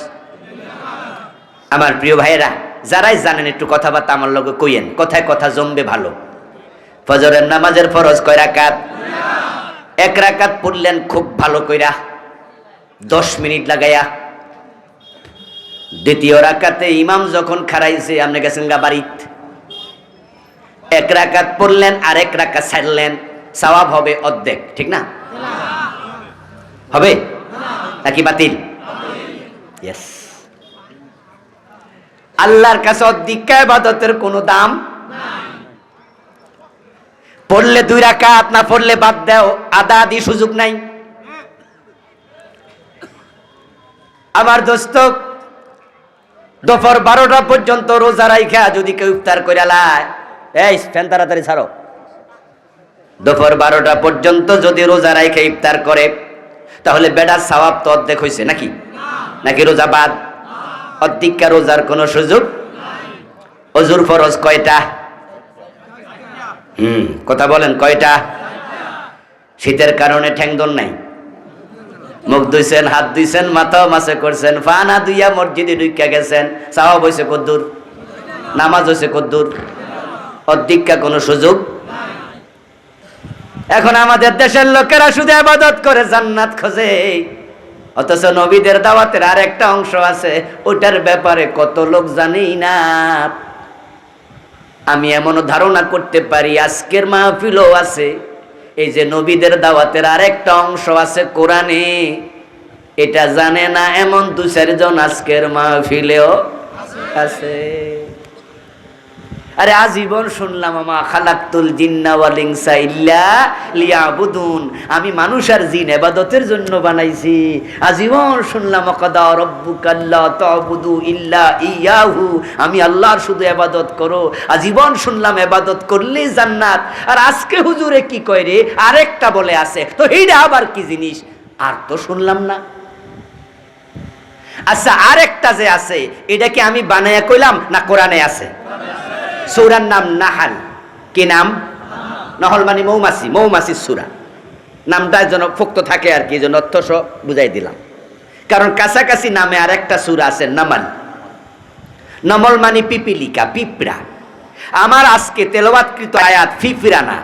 আমার প্রিয় ভাইয়েরা, যারাই জানেন একটু কথাবার্তা আমার লগে কইয়েন, কথায় কথা জমবে ভালো। ফজরের নামাজের ফরজ কয় রাকাত? এক রাকাত পড়লেন খুব ভালো কইরা 10 মিনিট লাগাইয়া। দ্বিতীয় রাকাতে ইমাম যখন খাড়াইছে, আপনি গেছেন গা বাড়িত, এক রাকাত পড়লেন, আরেক রাকাত ছাড়লেন, সওয়াব হবে অর্ধেক, ঠিক না? হবে নাকি বাতিল? ইয়েস। আল্লাহর কাছে অধিক ইবাদতের কোনো দাম নাই। পড়লে 2 রাকাত, না পড়লে বাদ দাও, আদা আদি সুযোগ নাই। আমার দোস্ত, দুপুর 12টা পর্যন্ত রোজা রাইখা যদি কেউ ইফতার করে লায়, এই ফ্যান তাড়াতাড়ি ছাড়ো, দুপুর 12টা পর্যন্ত যদি রোজা রাইখা ইফতার করে, তাহলে বেটার সওয়াব তো অর্ধেক হইছে নাকি? নাকি রোজা বাদ? অর্ধেক রোজার কোনো সুযোগ নাই। ওযুর ফরজ কয়টা? কথা বলেন, কয়টা? শীতের কারণে ঠ্যাংদন নাই, মুখ ধুইছেন, হাত ধুইছেন, মাথা মাসে করছেন, ফানা দুইয়া মসজিদে ঢুইকা গেছেন, সওয়াব হইছে কদ্দুর? নামাজ হইছে কদ্দুর? অর্ধেক কোনো সুযোগ। এখন আমাদের দেশের লোকেরা শুধু ইবাদত করে জান্নাত খোঁজে, অথচ নবীদের দাওয়াতের আরেকটা অংশ আছে, ওটার ব্যাপারে কত লোক জানেই না। আমি এমন ধারণা করতে পারি আজকের মাহফিলও আছে, এই যে নবীদের দাওয়াতের আরেকটা অংশ আছে কোরআনে, এটা জানে না এমন 2-4 জন আজকের মাহফিলেও আছে। আরে আজীবন শুনলাম, আমা খালাকতুল জিন্না ওয়াল ইনসা ইল্লা লিয়াবুদুন, আমি মানুষ আর জিন ইবাদতের জন্য বানাইছি। আজীবন শুনলাম ওয়াকাদা রাব্বুকা আল্লা তা'বুদু ইল্লা ইয়াহু, আমি আল্লাহর শুধু ইবাদত করো। আজীবন শুনলাম ইবাদত করলেই জান্নাত। আর আজকে হুজুরে কি কয় রে, আরেকটা বলে আছে, তো এইটা আবার কি জিনিস? আর তো শুনলাম না। আচ্ছা, আরেকটা যে আছে, এটা কি আমি বানায়া কইলাম না কোরআনে আছে? সূরার নাম নাহাল। কি নাম? নহল মানে মৌমাছি, মৌমাছির সূরা। নামটা যেন ফুক্ত থাকে আর কি, যেন অর্থ সহ বুঝাই দিলাম। কারণ কাছাকাছি নামে আরেকটা সূরা আছে নামাল। নমল মানে পিপিলিকা, পিঁপড়া। আমার আজকে তেলাওয়াতকৃত আয়াত পিঁপড়া না,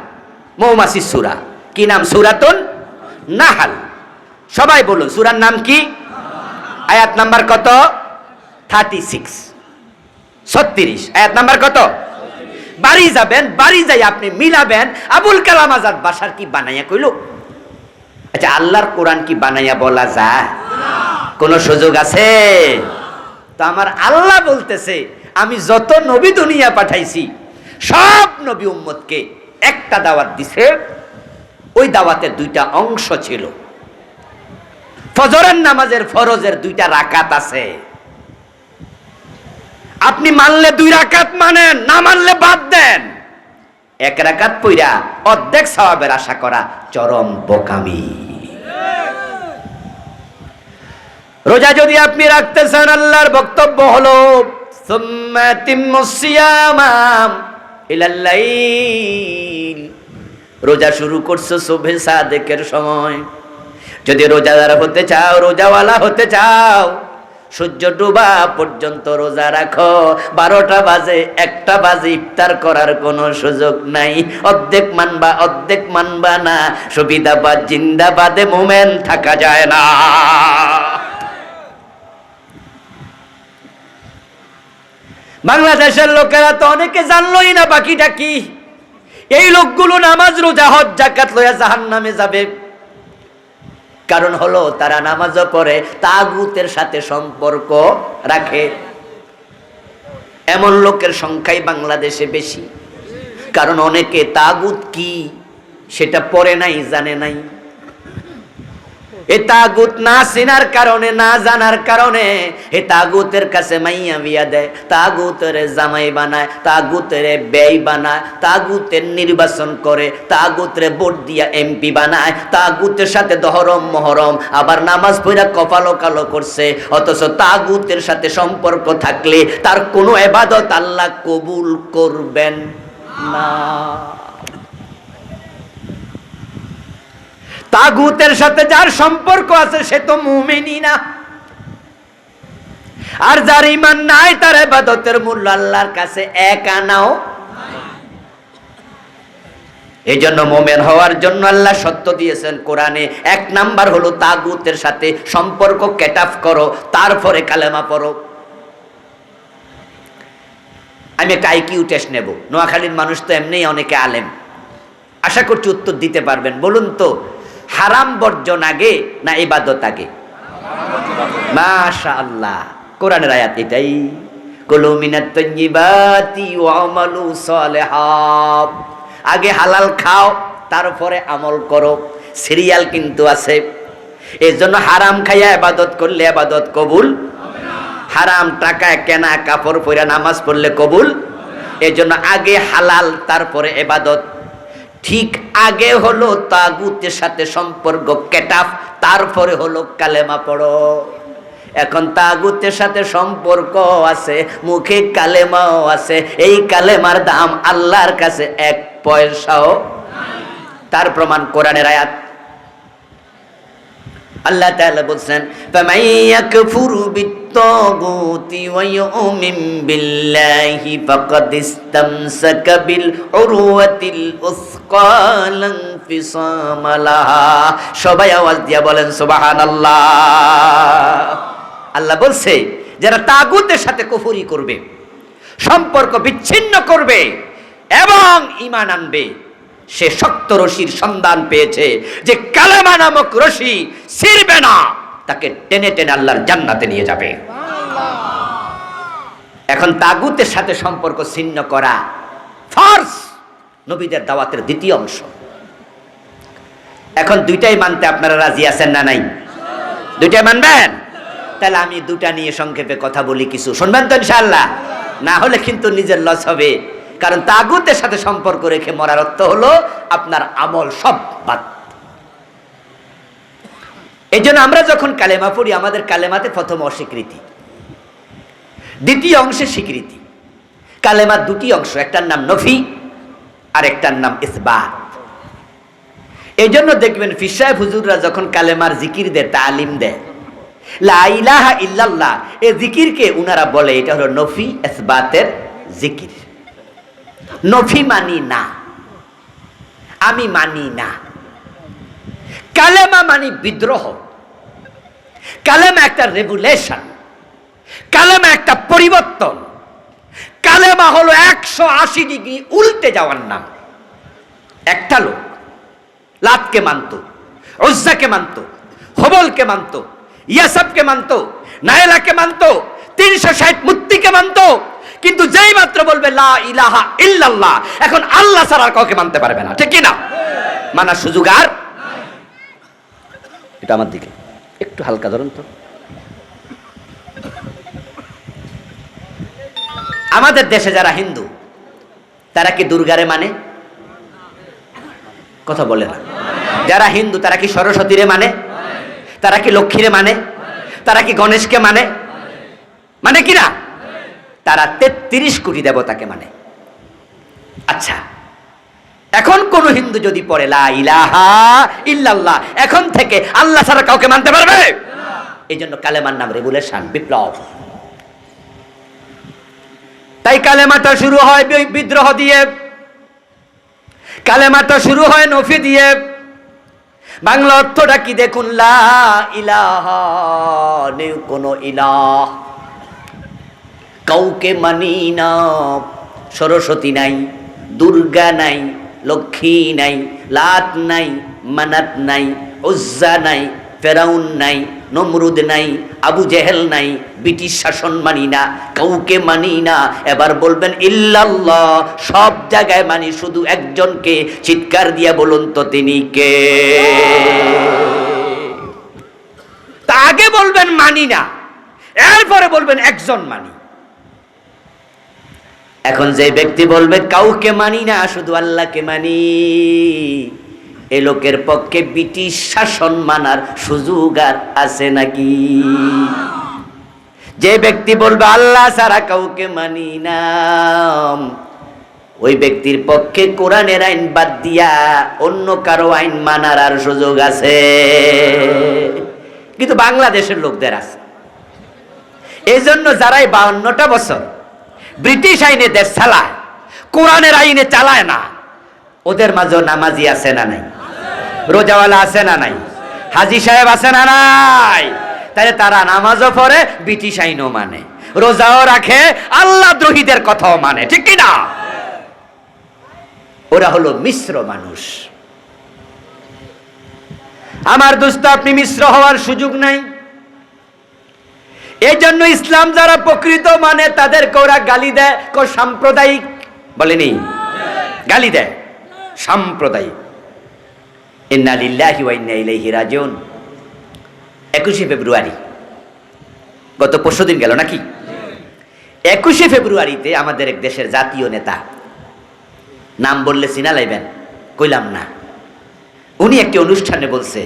মৌমাছির সূরা। কি নাম? সূরাতুন নাহাল। সবাই বলুন, সূরার নাম কি? আয়াত নাম্বার কত? 36, 36। আয়াত নাম্বার কত? বাড়ি যাবেন, বাড়ি যাই আপনি মিলাবেন আবুল কালাম আজাদ বাসার কি বানাইয়া কইল? আচ্ছা, আল্লাহর কোরআন কি বানাইয়া বলা যায়? কোন সুযোগ আছে? তো আমার আল্লাহ বলতেছে, আমি যত নবী দুনিয়া পাঠাইছি সব নবী উম্মতকে একটা দাওয়াত দিছে। ওই দাওয়াতের দুইটা অংশ ছিল। ফজরের নামাজের ফরজের দুইটা রাকাত আছে। আপনি মানলে 2 রাকাত মানেন, না মানলে বাদ দেন। 1 রাকাত পইরা অর্ধেক সওয়াবের আশা করা চরম বোকামি। রোজা যদি আপনি রাখতে চান, আল্লাহর বক্তব্য হলো সুম্মা তিম্মুস সিয়ামা ইলাল লাইল। রোজা শুরু করছো সুবহে সাদেকের সময়। যদি রোজাদার হতে চাও, রোজাওয়ালা হতে চাও, সূর্য ডুবা পর্যন্ত রোজা রাখো। 12টা বাজে 1টা বাজে ইফতার করার কোনো সুযোগ নাই। অর্ধেক মানবা, অর্ধেক মানবা না। সুবিধাবাদ জিন্দাবাদে মোমেন থাকা যায় না। বাংলাদেশের লোকেরা তো অনেকে জানলই না বাকিটা কি। এই লোকগুলো নামাজ রোজা হজ যাকাত লইয়া জাহান্নামে যাবে। কারণ হলো তারা নামাজও পড়ে, তাগুতের সাথে সম্পর্ক রাখে। এমন লোকের সংখ্যাই বাংলাদেশে বেশি। কারণ অনেকে তাগুত কি সেটা পড়ে নাই, জানে নাই। এ তাগুত না চেনার কারণে, না জানার কারণে এ তাগুতের কাছে মাইয়া বিয়া দেয়, তাগুতের জামাই বানায়, তাগুতের ব্যয় বানায়, তাগুতের নির্বাচন করে, তাগুতের ভোট দিয়া এমপি বানায়, তাগুতের সাথে দহরম মহরম, আবার নামাজ পড়া কপালো কালো করছে। অথচ তাগুতের সাথে সম্পর্ক থাকলে তার কোনো ইবাদত আল্লাহ কবুল করবেন না। তাগুতের সাথে যার সম্পর্ক আছে সে তো মুমিনই না। আর যার ঈমান নাই তার ইবাদতের মূল্য আল্লাহর কাছে এক আনাও। এই জন্য মুমিন হওয়ার জন্য আল্লাহ সত্য দিয়েছেন কোরআনে। 1 নাম্বার হলো তাগুতের সাথে সম্পর্ক কাট অফ করো, তারপরে কালেমা পড়ো। আমি একটা আইকিউ টেস্ট নেব। নোয়াখালীর মানুষ তো এমনিই অনেকে আলেম, আশা করছি উত্তর দিতে পারবেন। বলুন তো, হারাম বর্জন আগে না ইবাদত আগে? মাশাআল্লাহ, কোরআনের আয়াত এটাই, কুলু মিনাত তাইয়্যিবাতি ওয়া আমালু সালিহাত। আগে হালাল খাও, তারপরে আমল করো। সিরিয়াল কিন্তু আছে। এজন্য হারাম খাইয়া ইবাদত করলে ইবাদত কবুল হবে না। হারাম টাকায় কেনা কাপড় পরে নামাজ পড়লে কবুল। এজন্য আগে হালাল, তারপরে ইবাদত। ঠিক আগে হলো তাগুতের সাথে সম্পর্ক কেটাফ, তারপরে হলো কালেমা পড়ো। এখন তাগুতের সাথে সম্পর্ক আছে, মুখে কালেমাও আছে। এই কালেমার দাম আল্লাহর কাছে 1 পয়সাও। তার প্রমাণ কোরআনের আয়াত। আল্লাহ তাআলা বলছেন, ফামান ইয়াকফুরু বিত-তাগুতি ওয়া ইউমিন বিল্লাহি ফাকাদ ইসতামসাকা বিল উরওয়াতিল উসকা লা ইনফিসামা লাহা। সবাই আওয়াজ দিয়া বলেন সুবহানাল্লাহ। আল্লাহ বলছে, যারা তাগুতের সাথে কুফরি করবে, সম্পর্ক বিচ্ছিন্ন করবে এবং ঈমান আনবে, সে শক্ত রশির সন্ধান পেয়েছে, যে কালেমা নামক রশি ছিঁড়বে না, তাকে টেনে টেনে আল্লাহর জান্নাতে নিয়ে যাবে। এখন তাগুতের সাথে সম্পর্ক ছিন্ন করা ফরজ, নবীদের দাওয়াতের 2য় অংশ। এখন 2টাই মানতে আপনারা রাজি আছেন না নাই? 2টাই মানবেন? তাহলে আমি 2টা নিয়ে সংক্ষেপে কথা বলি, কিছু শুনবেন তো ইনশাআল্লাহ? না হলে কিন্তু নিজের লস হবে। কারণ তাগুতের সাথে সম্পর্ক রেখে মরার অর্থ হলো আপনার আমল সব বাদ। এই জন্য আমরা যখন কালেমা পড়ি, আমাদের কালেমাতে প্রথম অস্বীকৃতি, 2য় অংশে স্বীকৃতি। কালেমার 2টি অংশ, একটার নাম নফি আর একটার নাম ইসবাত। এই জন্য দেখবেন পীর সাহেব হুজুররা যখন কালেমার জিকির দেয়, তালিম দেয়, লা ইলাহা ইল্লাল্লাহ, এই জিকিরকে উনারা বলে এটা হলো নফি ইসবাতের জিকির। নফি মানি না, আমি মানি না। কালেমা মানি বিদ্রোহ। কালেমা একটা রেগুলেশন, কালেমা একটা পরিবর্তন। কালেমা হলো 180 ডিগ্রি উল্টে যাওয়ার নাম। একটা লোক লাতকে মানত, উজ্জাকে মানত, হবলকে মানত, ইয়াসাবকে মানত, নায়লাকে মানত, 360 মূর্তিকে মানত, কিন্তু যেই মাত্র বলবে লা ইলাহা ইল্লাল্লাহ, এখন আল্লাহ ছাড়া আর কাউকে মানতে পারবে না, ঠিক কি না? মানার সুযোগ আর এটা আমার দিকে একটু হালকা ধরুন তো। আমাদের দেশে যারা হিন্দু তারা কি দুর্গারে মানে? কথা বলে না। যারা হিন্দু তারা কি সরস্বতীরে মানে? তারা কি লক্ষ্মীরে মানে? তারা কি গণেশকে মানে? মানে কি না? তারা 33 কোটি দেবতাকে মানে। আচ্ছা, এখন কোন হিন্দু যদি পড়ে লা ইলাহা ইল্লাল্লাহ, এখন থেকে আল্লাহ ছাড়া কাউকে মানতে পারবে? এই জন্য কালেমার নাম রেগুলেশন, বিপ্লব। তাই কালেমাটা শুরু হয় বিদ্রোহ দিয়ে, কালেমাটা শুরু হয় নফি দিয়ে। বাংলা অর্থটা কি দেখুন, লা ইলাহা, নেই কোনো ইলাহ, কাউকে মানি না। সরস্বতী নাই, দুর্গা নাই, লক্ষ্মী নাই, লাত নাই, মানাত নাই, উজ্জা নাই, ফেরাউন নাই, নমরুদ নাই, আবু জেহেল নাই, ব্রিটিশ শাসন মানি না, কাউকে মানি না। এবার বলবেন ইল্লাল্লাহ, সব জায়গায় মানি, শুধু একজনকে। চিৎকার দিয়ে বলুন তো তিনি কে? তা আগে বলবেন মানি না, এরপরে বলবেন একজন মানি। এখন যে ব্যক্তি বলবে কাউকে মানি না, শুধু আল্লাহকে মানি, এ লোকের পক্ষে ব্রিটিশ শাসন মানার সুযোগ আর আছে নাকি? যে ব্যক্তি বলবে আল্লাহ ছাড়া কাউকে মানি না, ওই ব্যক্তির পক্ষে কোরআনের আইন বাদ দিয়া অন্য কারো আইন মানার আর সুযোগ আছে। কিন্তু বাংলাদেশের লোকদের আছে। এই জন্য যারাই 52টা বছর ব্রিটিশ আইনে দেশ চালায়, কোরআনের আইনে চালায় না, ওদের মাঝে নামাজি আছে না নাই? রোজাওয়ালা আছে না নাই? হাজি সাহেব আছে না নাই? তাহলে তারা নামাজও পড়ে, ব্রিটিশ আইনও মানে, রোজাও রাখে, আল্লাহ দ্রোহীদের কথাও মানে, ঠিক কি না? ওরা হলো মিশ্র মানুষ। আমার দোস্ত, আপনি মিশ্র হওয়ার সুযোগ নাই। এই জন্য ইসলাম যারা প্রকৃত মানে তাদেরকে ওরা গালি দেয়, সাম্প্রদায়িক বলেনি, গালি দেয় সাম্প্রদায়িক। ইন্না লিল্লাহি ওয়া ইন্না ইলাইহি রাজিউন। 21শে ফেব্রুয়ারি, গত পরশুদিন গেল নাকি? 21শে ফেব্রুয়ারিতে আমাদের এক দেশের জাতীয় নেতা, নাম বললে চিনা লাইবেন, কইলাম না, উনি একটি অনুষ্ঠানে বলছে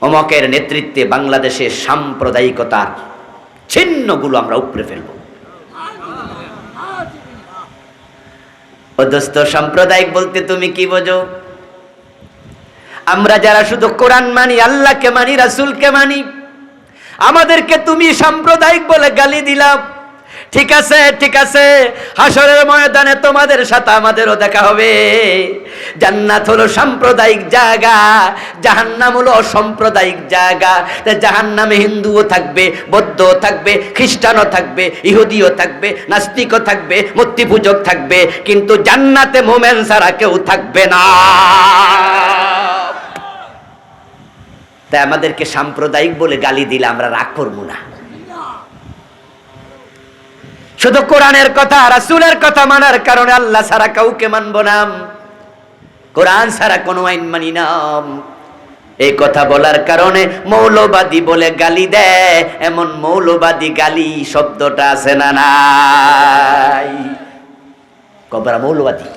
অমকের নেতৃত্বে বাংলাদেশের সাম্প্রদায়িকতার চিহ্নগুলো আমরা উপড়ে ফেলব। ও দোস্ত, সাম্প্রদায়িক বলতে তুমি কি বোঝো? আমরা যারা শুধু কোরআন মানি, আল্লাহকে মানি, রাসূলকে মানি, আমাদেরকে তুমি সাম্প্রদায়িক বলে গালি দিলাম। ঠিক আছে, ঠিক আছে, হাসরের ময়দানে তোমাদের সাথে আমাদেরও দেখা হবে। জান্নাত হলো সাম্প্রদায়িক জায়গা, জাহান্নাম হলো অসাম্প্রদায়িক জায়গা। জাহান্নামে হিন্দুও থাকবে, বৌদ্ধও থাকবে, খ্রিস্টানও থাকবে, ইহুদিও থাকবে, নাস্তিকও থাকবে, মূর্তি পূজক থাকবে, কিন্তু জান্নাতে মোমেন ছাড়া কেউ থাকবে না। তাই আমাদেরকে সাম্প্রদায়িক বলে গালি দিলে আমরা রাগ করবো না। শুধু কোরআনের কথা, রাসূলের কথা মানার কারণে আল্লাহ ছাড়া কাউকে মানব না, কোরআন ছাড়া কোনো আইন মানি না, এই কথা বলার কারণে মৌলবাদী বলে গালি দেয়। এমন মৌলবাদী গালি শব্দটা আছে না নাই? কবরা মৌলবাদী।